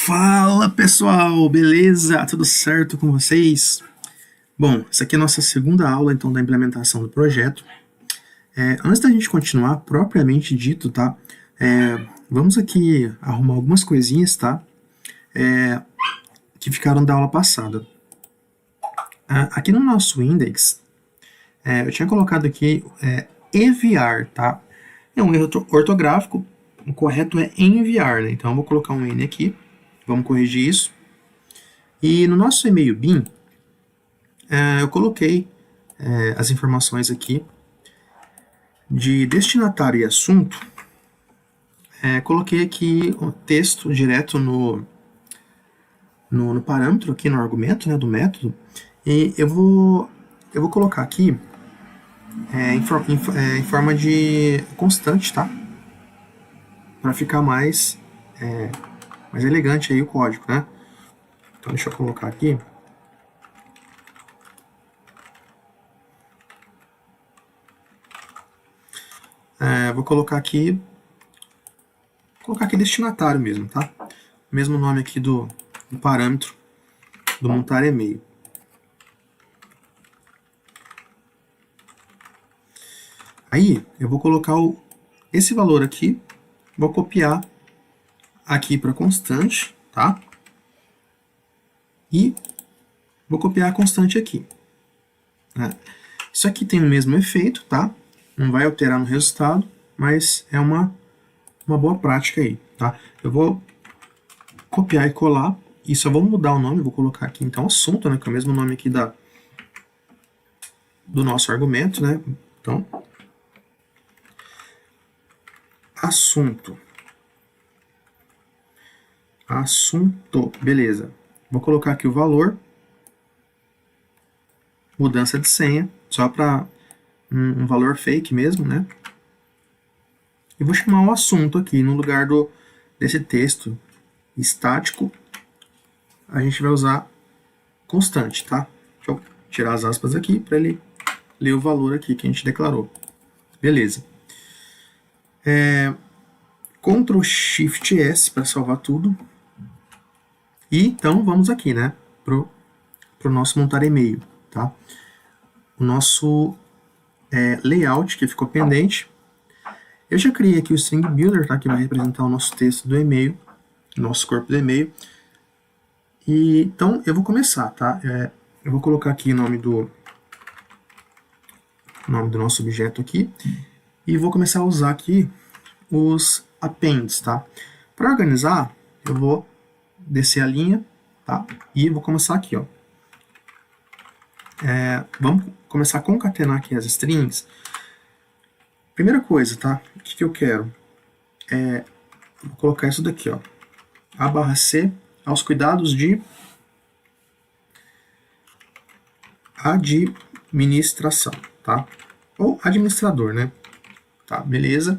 Fala pessoal, beleza? Tudo certo com vocês? Bom, essa aqui é a nossa segunda aula então da implementação do projeto. Antes da gente continuar propriamente dito, tá? Vamos aqui arrumar algumas coisinhas, tá? Que ficaram da aula passada. Aqui no nosso index, eu tinha colocado aqui enviar, tá? É um erro ortográfico, o correto é enviar, né? Então eu vou colocar um N aqui, vamos corrigir isso. E no nosso e-mail BIM, eu coloquei as informações aqui de destinatário e assunto. Coloquei aqui o texto direto no parâmetro, aqui no argumento, né, do método, e eu vou colocar aqui em forma de constante, tá? Para ficar mais elegante aí o código, né? Então deixa eu colocar aqui. Vou colocar aqui destinatário mesmo, tá? Mesmo nome aqui do parâmetro do montar e-mail. Aí eu vou colocar esse valor aqui, vou copiar aqui para constante, tá? E vou copiar a constante aqui. Isso aqui tem o mesmo efeito, tá? Não vai alterar no resultado, mas é uma boa prática aí, tá? Eu vou copiar e colar, e só vou mudar o nome, vou colocar aqui então assunto, né? Que é o mesmo nome aqui do nosso argumento, né? Então, assunto, beleza. Vou colocar aqui o valor, mudança de senha, só para um valor fake mesmo, né? E vou chamar o assunto aqui, no lugar desse texto estático, a gente vai usar constante, tá? Deixa eu tirar as aspas aqui para ele ler o valor aqui que a gente declarou. Beleza. Ctrl Shift S para salvar tudo. E então vamos aqui, né? Pro nosso montar e-mail, tá? O nosso layout que ficou pendente. Eu já criei aqui o String Builder, tá? Que vai representar o nosso texto do e-mail, nosso corpo do e-mail. E então eu vou começar, tá? Eu vou colocar aqui o nome do nosso objeto aqui e vou começar a usar aqui os appends, tá? Para organizar, eu vou descer a linha, tá? E vou começar aqui, ó. Vamos começar a concatenar aqui as strings. Primeira coisa, tá? O que eu quero? Vou colocar isso daqui, ó. A/C aos cuidados de administração, tá? Ou administrador, né? Tá, beleza.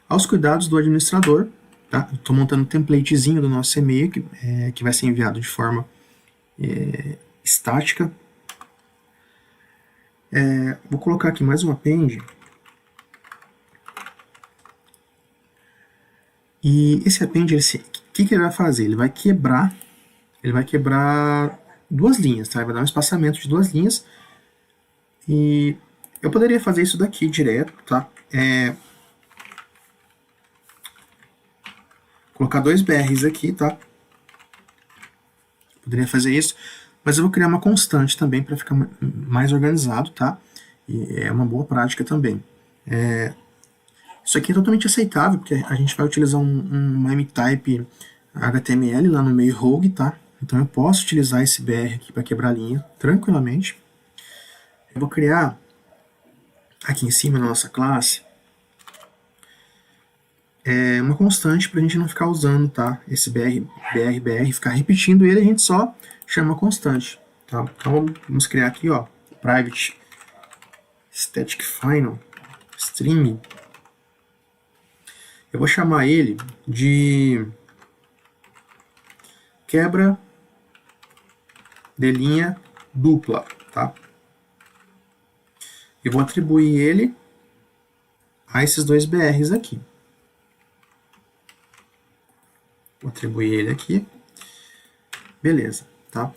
Aos cuidados do administrador, tá? Estou montando um templatezinho do nosso e-mail que vai ser enviado de forma estática. Vou colocar aqui mais um append. E esse append, o que ele vai fazer? Ele vai quebrar duas linhas, tá? Ele vai dar um espaçamento de duas linhas. E eu poderia fazer isso daqui direto, tá? Colocar dois BRs aqui, tá? Poderia fazer isso, mas eu vou criar uma constante também para ficar mais organizado, tá? E é uma boa prática também. Isso aqui é totalmente aceitável, porque a gente vai utilizar um MType HTML lá no meio rogue, tá? Então eu posso utilizar esse BR aqui para quebrar a linha tranquilamente. Eu vou criar aqui em cima na nossa classe uma constante para a gente não ficar usando, tá? Esse BR, ficar repetindo ele, a gente só chama constante, tá? Então vamos criar aqui, ó, private static final string. Eu vou chamar ele de quebra de linha dupla, tá? Eu vou atribuir ele a esses dois BRs aqui. Vou atribuir ele aqui. Beleza, tá?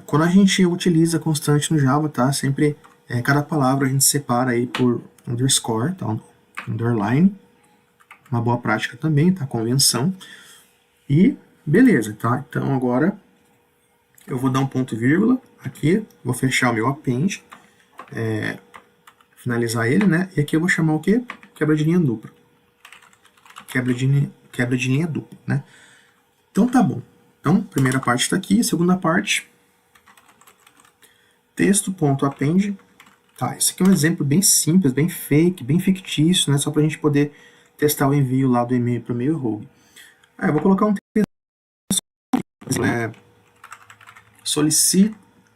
Quando a gente utiliza constante no Java, tá? Sempre, cada palavra a gente separa aí por underscore, tá? Underline. Uma boa prática também, tá? Convenção. E beleza, tá? Então agora eu vou dar um ponto e vírgula aqui, vou fechar o meu append, finalizar ele, né? E aqui eu vou chamar o quê? Quebra de linha dupla. Quebra de linha dupla, né? Então tá bom. Então, primeira parte está aqui, segunda parte, texto.append. Tá, esse aqui é um exemplo bem simples, bem fake, bem fictício, né? Só para a gente poder testar o envio lá do e-mail para o e-mail rogue. Eu vou colocar um texto, né?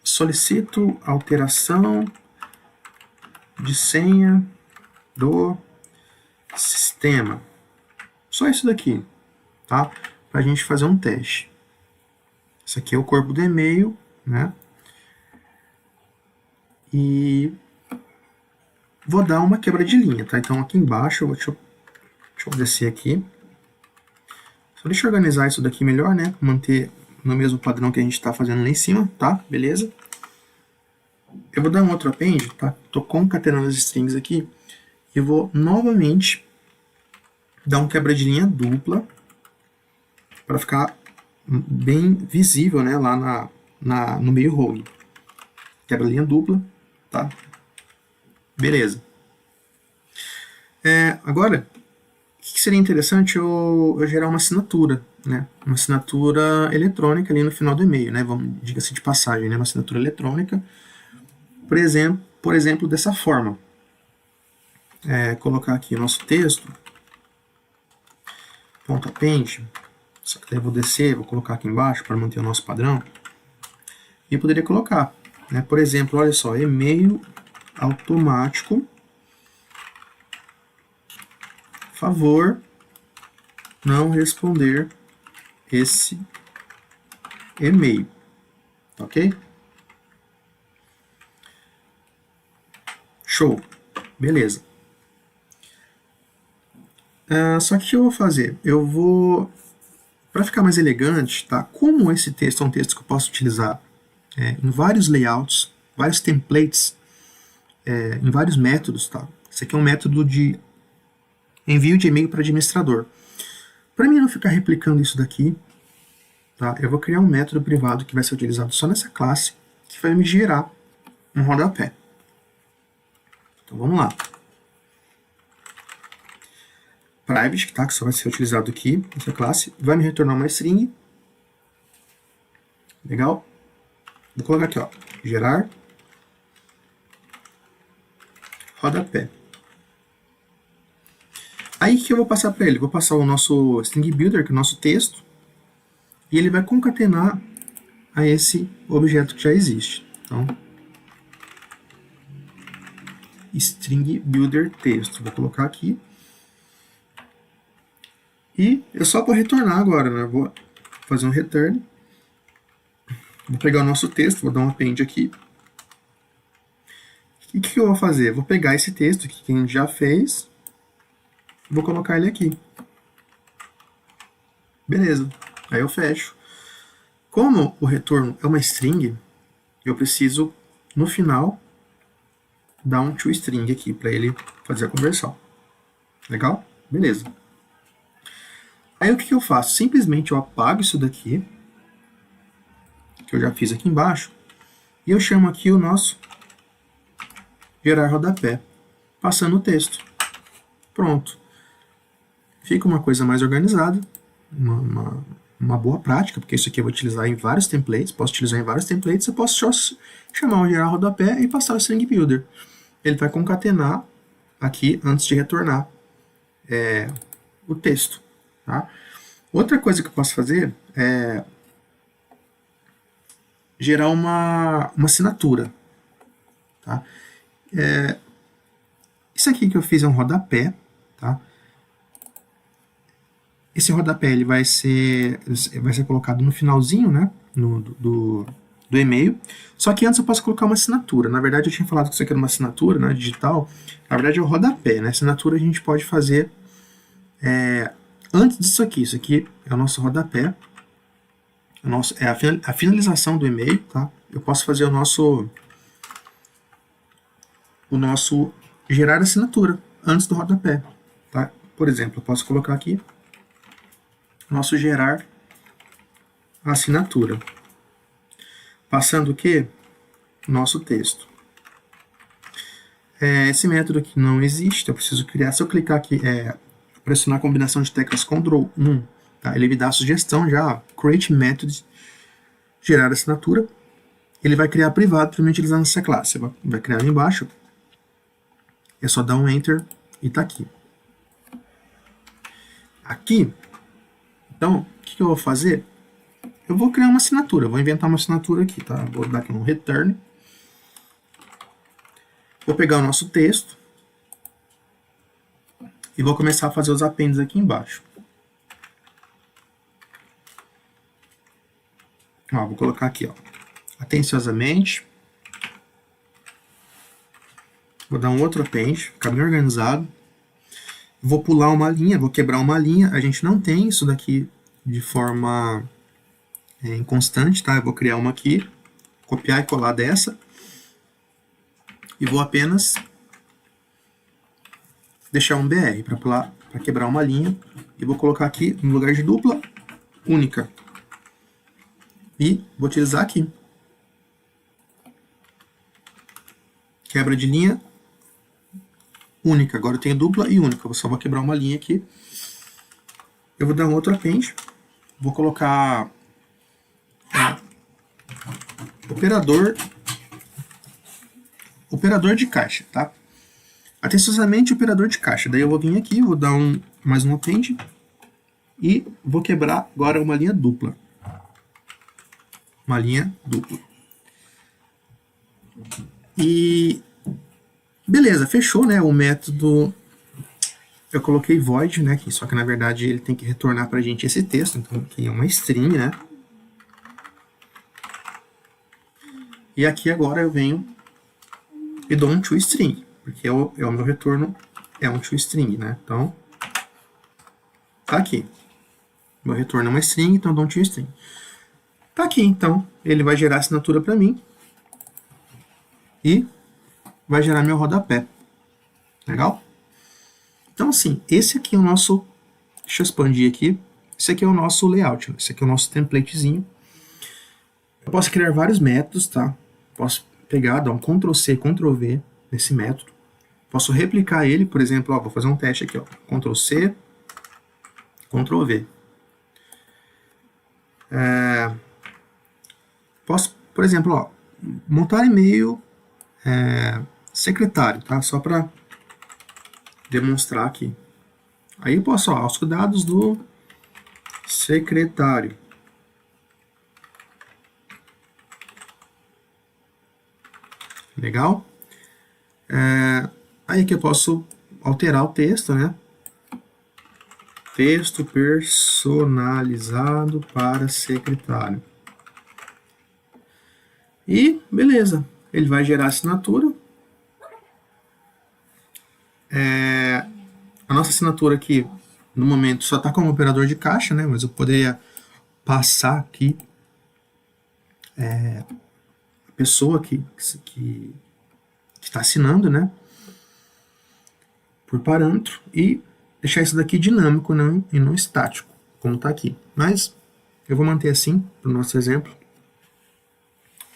Solicito alteração de senha do sistema. Só isso daqui, tá? Para a gente fazer um teste. Esse aqui é o corpo do e-mail, né? E vou dar uma quebra de linha, tá? Então aqui embaixo, deixa eu descer aqui. Só deixa eu organizar isso daqui melhor, né? Manter no mesmo padrão que a gente está fazendo lá em cima, tá? Beleza? Eu vou dar um outro append, tá? Tô concatenando as strings aqui. E vou novamente dar um quebra de linha dupla para ficar bem visível, né? Lá no meio rogue. Quebra linha dupla, tá? Beleza. Agora, o que seria interessante eu gerar uma assinatura, né? Uma assinatura eletrônica ali no final do e-mail, né? Diga-se de passagem, né? Uma assinatura eletrônica, por exemplo, dessa forma. Colocar aqui o nosso texto, ponto append, só que daí eu vou descer, vou colocar aqui embaixo para manter o nosso padrão. E eu poderia colocar, né? Por exemplo, olha só, e-mail automático, favor não responder esse e-mail, ok? Show, beleza. Só que o que eu vou fazer? Eu vou, para ficar mais elegante, tá? Como esse texto é um texto que eu posso utilizar em vários layouts, vários templates, em vários métodos, tá? Esse aqui é um método de envio de e-mail para administrador. Para mim não ficar replicando isso daqui, tá? Eu vou criar um método privado que vai ser utilizado só nessa classe, que vai me gerar um rodapé. Então vamos lá. Private, tá? Que só vai ser utilizado aqui, nessa classe, vai me retornar uma string. Legal? Vou colocar aqui, ó, gerar rodapé. Aí o que eu vou passar para ele? Vou passar o nosso string builder, que é o nosso texto, e ele vai concatenar a esse objeto que já existe. Então, string builder texto. Vou colocar aqui. E eu só vou retornar agora, né? Vou fazer um return. Vou pegar o nosso texto, vou dar um append aqui. E o que eu vou fazer? Vou pegar esse texto que a gente já fez, vou colocar ele aqui. Beleza. Aí eu fecho. Como o retorno é uma string, eu preciso, no final, dar um toString aqui para ele fazer a conversão. Legal? Beleza. Aí o que eu faço? Simplesmente eu apago isso daqui, que eu já fiz aqui embaixo, e eu chamo aqui o nosso gerar rodapé, passando o texto. Pronto. Fica uma coisa mais organizada, uma boa prática, porque isso aqui eu vou utilizar em vários templates, posso utilizar em vários templates, eu posso só chamar o gerar rodapé e passar o string builder. Ele vai concatenar aqui antes de retornar o texto. Tá? Outra coisa que eu posso fazer é gerar uma assinatura. Tá? Isso aqui que eu fiz é um rodapé. Tá? Esse rodapé ele vai ser colocado no finalzinho, né, do e-mail. Só que antes eu posso colocar uma assinatura. Na verdade eu tinha falado que isso aqui era uma assinatura, né, digital. Na verdade é o rodapé. Né? Assinatura a gente pode fazer antes disso aqui. Isso aqui é o nosso rodapé. a finalização do e-mail, tá? Eu posso fazer o nosso gerar assinatura antes do rodapé, tá? Por exemplo, eu posso colocar aqui nosso gerar assinatura, passando o que? Nosso texto. Esse método aqui não existe, eu preciso criar. Se eu clicar aqui, pressionar a combinação de teclas Ctrl+1, tá? Ele me dá a sugestão já, ó, create method, gerar assinatura. Ele vai criar privado para mim utilizar nessa classe. Vai criar ali embaixo. É só dar um Enter e tá aqui. Aqui, então, o que eu vou fazer? Eu vou criar uma assinatura, vou inventar uma assinatura aqui, tá? Vou dar aqui um return. Vou pegar o nosso texto e vou começar a fazer os apêndices aqui embaixo. Ó, vou colocar aqui, ó, atenciosamente. Vou dar um outro append, ficar bem organizado. Vou pular uma linha, vou quebrar uma linha. A gente não tem isso daqui de forma inconstante, tá? Eu vou criar uma aqui, copiar e colar dessa. E vou apenas deixar um BR para pular, para quebrar uma linha. E vou colocar aqui no lugar de dupla, única. E vou utilizar aqui. Quebra de linha, única. Agora eu tenho dupla e única. Eu só vou quebrar uma linha aqui. Eu vou dar um outro append. Vou colocar operador de caixa, tá? Atenciosamente operador de caixa. Daí eu vou vir aqui, vou dar mais um append e vou quebrar agora uma linha dupla. Uma linha dupla. E beleza, fechou, né? O método, eu coloquei void, né? Só que na verdade ele tem que retornar pra gente esse texto, então aqui é uma string, né? E aqui agora eu venho e dou um toString, porque é o meu retorno é um toString, né? Então, tá aqui. Meu retorno é uma string, então eu dou um toString. Tá aqui, então, ele vai gerar assinatura para mim e vai gerar meu rodapé. Legal? Então, assim, esse aqui é o nosso... Deixa eu expandir aqui. Esse aqui é o nosso layout, esse aqui é o nosso templatezinho. Eu posso criar vários métodos, tá? Posso pegar, dar um Ctrl+C, Ctrl+V nesse método. Posso replicar ele, por exemplo, ó, vou fazer um teste aqui, ó, Ctrl+C, Ctrl+V. Posso, por exemplo, ó, montar e-mail secretário, tá? Só para demonstrar aqui. Aí eu posso, ó, os cuidados do secretário. Legal? Aí aqui eu posso alterar o texto, né? Texto personalizado para secretário. E beleza, ele vai gerar assinatura. A nossa assinatura aqui, no momento, só está como operador de caixa, né? Mas eu poderia passar aqui a pessoa que está assinando, né? Por parâmetro e deixar isso daqui dinâmico, não, e não estático, como está aqui. Mas eu vou manter assim, para o nosso exemplo.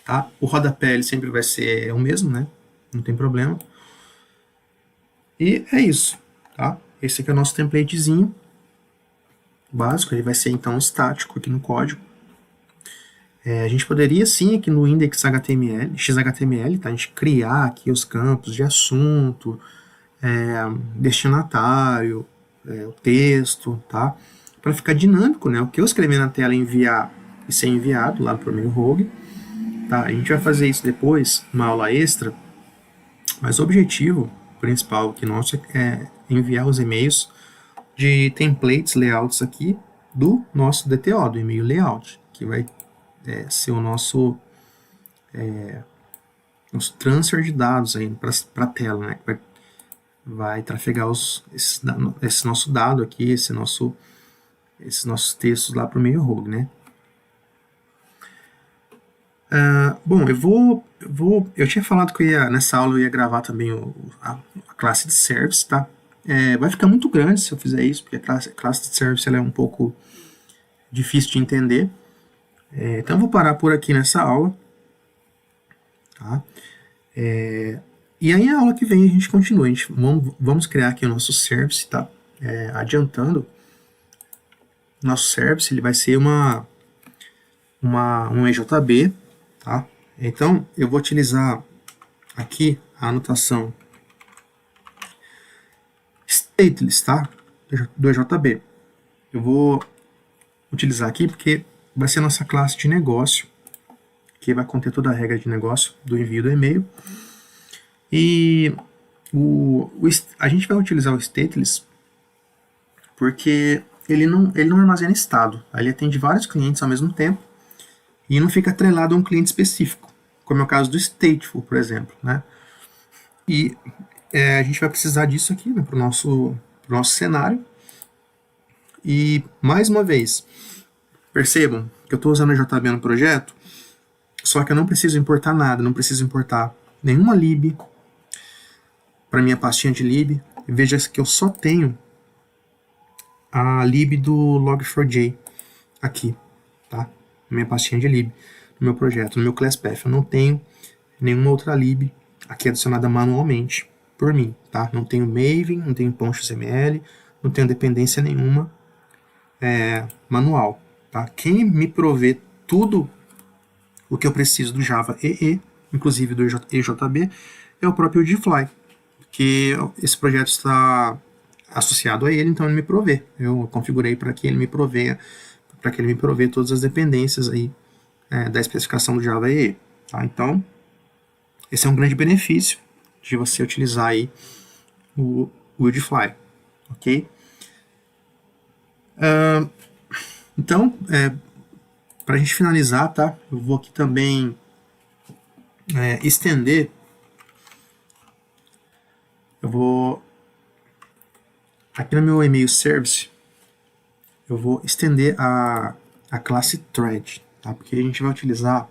Tá? O rodapé ele sempre vai ser o mesmo, né? Não tem problema. E é isso, tá? Esse aqui é o nosso templatezinho básico, ele vai ser então estático aqui no código. A gente poderia sim aqui no index.html, XHTML, tá? A gente criar aqui os campos de assunto, destinatário, o texto, tá? Para ficar dinâmico, né? O que eu escrever na tela enviar e ser enviado lá por meio rogue, tá? A gente vai fazer isso depois, numa aula extra, mas o objetivo principal aqui nosso é enviar os e-mails de templates, layouts aqui do nosso DTO, do e-mail layout, que vai ser o nosso transfer de dados aí para a tela, né? Que vai trafegar esse nosso dado aqui, esses nossos textos lá para o meio rogue, né? Bom, eu tinha falado que nessa aula eu ia gravar também a classe de service, tá? Vai ficar muito grande se eu fizer isso, porque a classe de service ela é um pouco difícil de entender. Então eu vou parar por aqui nessa aula, tá? E aí a aula que vem a gente continua, vamos criar aqui o nosso service, tá? Adiantando, nosso service ele vai ser um EJB, tá? Então eu vou utilizar aqui a anotação stateless, tá? Do EJB. Eu vou utilizar aqui porque vai ser a nossa classe de negócio, que vai conter toda a regra de negócio do envio do e-mail. E a gente vai utilizar o stateless porque ele não armazena estado. Ele atende vários clientes ao mesmo tempo e não fica atrelado a um cliente específico, como é o caso do stateful, por exemplo, né? E a gente vai precisar disso aqui, né, para o nosso cenário. E, mais uma vez, percebam que eu estou usando a JB no projeto, só que eu não preciso importar nada, não preciso importar nenhuma lib para minha pastinha de lib. Veja que eu só tenho a lib do log4j aqui, tá? Minha pastinha de lib no meu projeto, no meu class path. Eu não tenho nenhuma outra lib aqui adicionada manualmente por mim, tá? Não tenho Maven, não tenho .xml, não tenho dependência nenhuma manual, tá? Quem me provê tudo o que eu preciso do Java EE, inclusive do EJB, é o próprio Udifly, porque esse projeto está associado a ele, então ele me provê. Eu configurei para que ele me provê todas as dependências aí da especificação do Java EE, tá? Então, esse é um grande benefício de você utilizar aí o Udifly, ok? Então, para a gente finalizar, tá? Eu vou aqui também estender. Eu vou aqui no meu e-mail service, eu vou estender a classe thread, tá? Porque a gente vai utilizar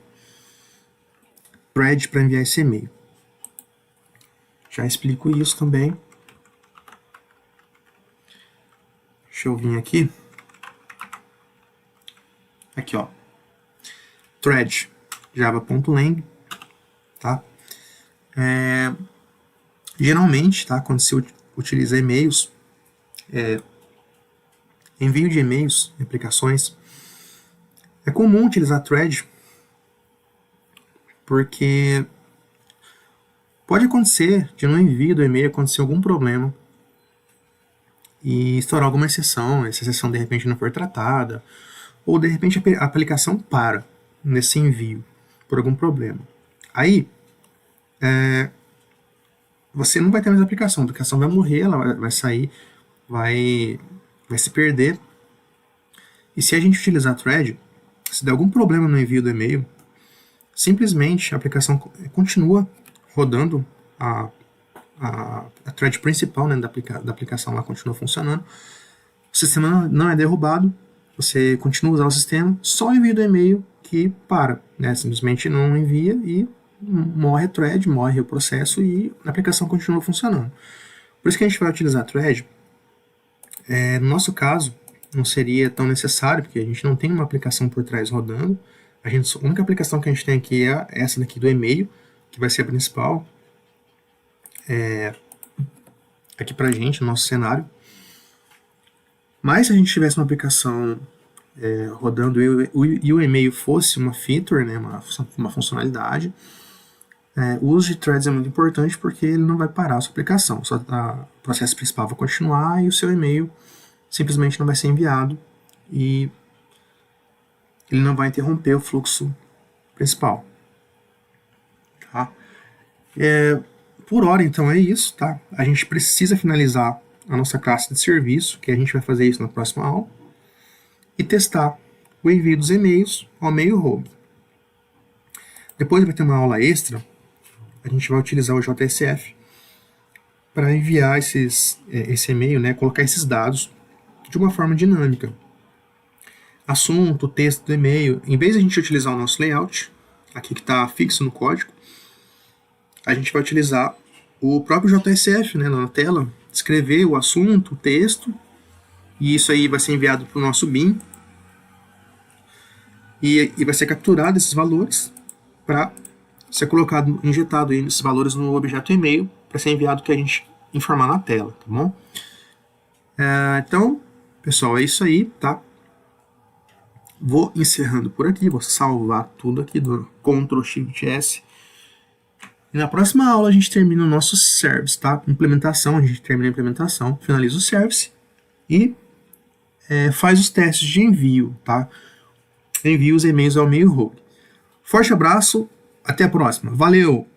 thread para enviar esse e-mail. Já explico isso também. Deixa eu vir aqui. Aqui, ó. Thread java.lang, tá? Geralmente, tá? Quando você utiliza e-mails, envio de e-mails, aplicações, é comum utilizar thread porque pode acontecer de no envio do e-mail acontecer algum problema e estourar alguma exceção, essa exceção de repente não for tratada, ou de repente a aplicação para nesse envio por algum problema. Aí, você não vai ter mais aplicação, a aplicação vai morrer, ela vai sair, vai se perder. E se a gente utilizar thread, se der algum problema no envio do e-mail, simplesmente a aplicação continua rodando, a thread principal, né, da aplicação lá continua funcionando, o sistema não é derrubado, você continua a usar o sistema, só o envio do e-mail que para, né, simplesmente não envia e morre a thread, morre o processo e a aplicação continua funcionando. Por isso que a gente vai utilizar thread. No nosso caso, não seria tão necessário, porque a gente não tem uma aplicação por trás rodando. A única aplicação que a gente tem aqui é essa daqui do e-mail, que vai ser a principal aqui pra gente, no nosso cenário. Mas se a gente tivesse uma aplicação rodando e o e-mail fosse uma feature, né, uma funcionalidade, o uso de threads é muito importante porque ele não vai parar a sua aplicação. O processo principal vai continuar e o seu e-mail simplesmente não vai ser enviado e ele não vai interromper o fluxo principal. Tá? Por hora, então, é isso. Tá? A gente precisa finalizar a nossa classe de serviço, que a gente vai fazer isso na próxima aula, e testar o envio dos e-mails ao e-mail home. Depois vai ter uma aula extra, a gente vai utilizar o JSF para enviar esse e-mail, né, colocar esses dados de uma forma dinâmica. Assunto, texto do e-mail, em vez de a gente utilizar o nosso layout, aqui que está fixo no código, a gente vai utilizar o próprio JSF, né, na tela, escrever o assunto, o texto, e isso aí vai ser enviado para o nosso BIM, e vai ser capturado esses valores para ser colocado, injetado aí esses valores no objeto e-mail para ser enviado que a gente informar na tela, tá bom? Então, pessoal, é isso aí, tá? Vou encerrando por aqui, vou salvar tudo aqui do Ctrl Shift S. E na próxima aula a gente termina o nosso service, tá? Implementação, a gente termina a implementação, finaliza o service e faz os testes de envio, tá? Envia os e-mails ao e-mail rogue. Forte abraço, até a próxima. Valeu!